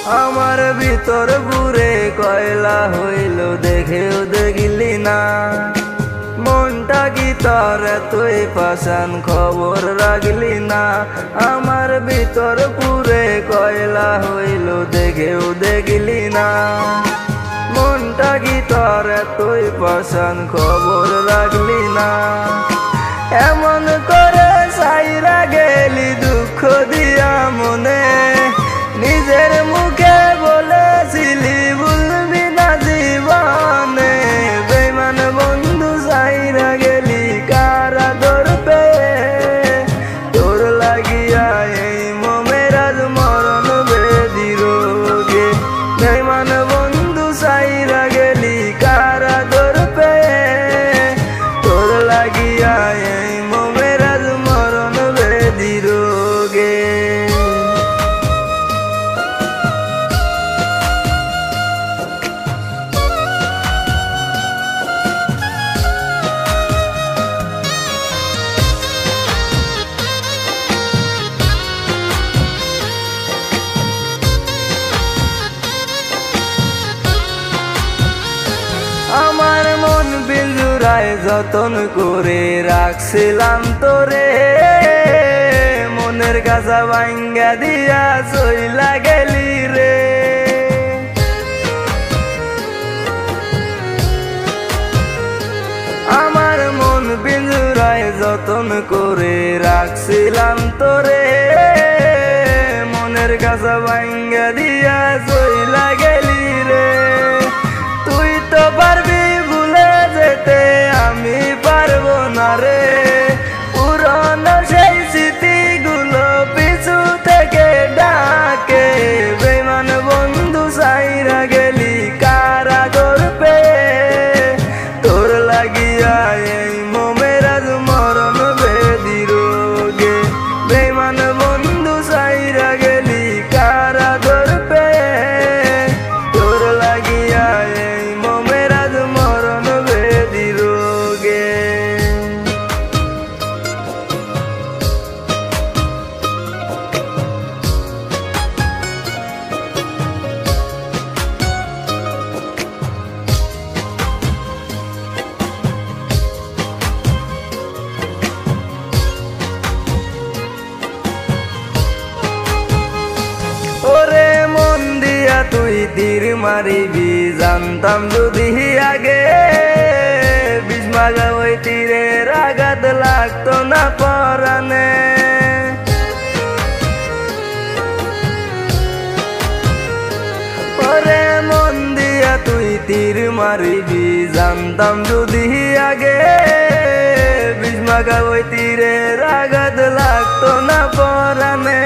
আমার ভিতর পুরে কয়লা হইল দেখেও দেখিলি না। মনটা কি তোর তুই পাশান খবর রাখলি না। আমার ভিতর পুরে কয়লা হইল দেখেও দেখিলি না। মনটা কি তোর তুই পাশান খবর রাখলি না। এমন করে সাইরা গেলি দুঃখ দিয়া মনে, নিজের মুখে বলেছিলি ভুলবি না জীবনে। বেঈমান বন্ধু সাইরা গেলি কারাদর পেয়ে, তোর লাগিয়া এই মোমের আজ মরণ বেদি রোগে। বেঈমান বন্ধু সাইরা গেলি কারাদর পেয়ে, তোর লাগিয়া এই মোমের আজ মরণ বেদি রোগে। আমার মন পিঞ্জুরায় যতন করে রাখছিলাম তোরে, মনের কাছা ভাঙ্গা দিয়া চইলা গেলি রে। আমার মন পিঞ্জুরায় যতন করে রাখছিলাম তোরে, মনের কাছা ভাঙ্গা দিয়া চইলা গেলি রে। তুই তো পারবি ভুলে যেতে, আমি পারবো না রে। পুরনো সেই স্মৃতিগুলো পিছু থেকে ডাকে। বেঈমান বন্ধু সাইরা গেলি কারাদর পেয়ে, তোর লাগিয়া এই মোমের আজ মরণ বেদি রোগে। বেঈমান বন্ধু সাইরা গেলি কারাদর পেয়ে, তোর লাগিয়া এই মোমের আজ মরণ বেদি রোগে। ওরে মন দিয়া তুই তীর মারিবি, জানতাম যদি আগে। বিষ মাগা ওই তীরের আঘাত লাগতো না পরানে। ওরে মন দিয়া তুই তীর মারিবি, জানতাম যদি আগে। বিষ মাগা ওই তীরের আঘাত লাগতো না পরানে।